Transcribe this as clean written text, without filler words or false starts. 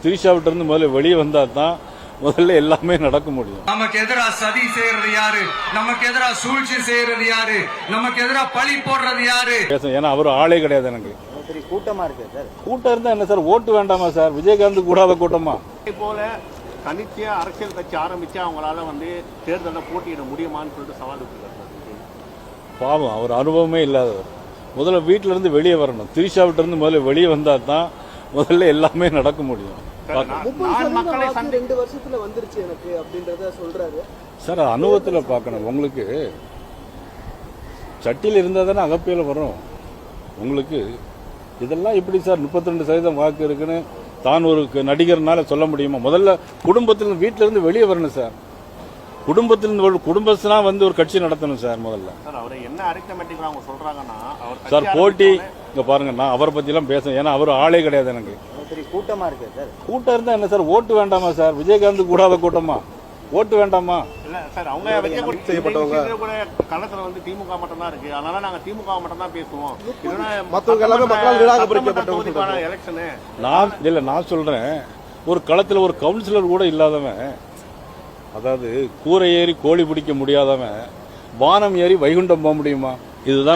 திரிஷாவிட்ட இருந்து முதல்ல வெளியே வந்தா தான் முதல்ல எல்லாமே நடக்க முடியும். நமக்கு எதிரா சதி செய்யறது யாரு, நமக்கு எதிரா சூழ்ச்சி செய்யறது யாரு, நமக்கு எதிரா பழி போடுறது யாரு? ஏன்னா அவர் ஆளே கிடையாது. எனக்கு கூட்டமா இருக்கு சார். கூட்டம் இருந்தா என்ன சார், ஓட்டு வேண்டாமா சார்? விஜயகாந்த் கூடாத கூட்டமா? போல தனிச்சையா அரசியல் கட்சி ஆரம்பிச்சு அவங்களால தேர்தலில் போட்டியிட முடியுமான்னு சொல்லிட்டு சவால் விட்டுருக்காரு. பாவம், அவர் அனுபவமே இல்லாதவர். முதல்ல வீட்டில இருந்து வெளியே வரணும். திரிஷாவிட்ட இருந்து முதல்ல வெளியே வந்தா தான் முதல்ல எல்லாமே நடக்க முடியும். 2 வருஷத்துல வந்துருச்சு எனக்கு அப்படின்றத சொல்றாரு சார். அனுபவத்துல பார்க்கணும். உங்களுக்கு சட்டியில் இருந்தா தானே அகப்பியில வரும். உங்களுக்கு இதெல்லாம் இப்படி சார் 32% வாக்கு இருக்குன்னு தான் ஒரு நடிகர்னால சொல்ல முடியுமா? முதல்ல குடும்பத்திலிருந்து வீட்டில இருந்து வெளியே வரணும் சார். குடும்பத்திலிருந்து குடும்பத்தினா ஒரு கட்சி நடத்தணும் சார். முதல்ல அவர் என்ன அரித்தமெட்டிக் அவங்க சொல்றாங்கன்னா சார் போட்டி இங்க பாருங்க, நான் அவரை பத்தி எல்லாம் பேசுறேன். ஏன்னா அவர் ஆளே கிடையாது. எனக்கு கூட்டமா இருக்கு சார். கூட்டம் இருந்தா என்ன சார், ஓட்டு வேண்டாமா சார்? விஜயகாந்த் கூடாத கூட்டமா? ஓட்டு வேண்டாமா? இல்ல சார், அவங்க செய்யப்பட்டவங்க கூட களத்துல திமுக மட்டும் தான் இருக்கு. அதனால நாங்க திமுக மட்டும் தான் பேசுவோம். மத்தவங்க எல்லாமே மக்களால் நிராகரிக்கப்பட்டவங்க எலெக்ஷனு. நான் சொல்றேன், ஒரு களத்துல ஒரு கவுன்சிலர் கூட இல்லாதவன், அதாவது கூரை ஏறி கோழி பிடிக்க முடியாதவன் வானம் ஏறி வைகுண்டம் போக முடியுமா? இதுதான்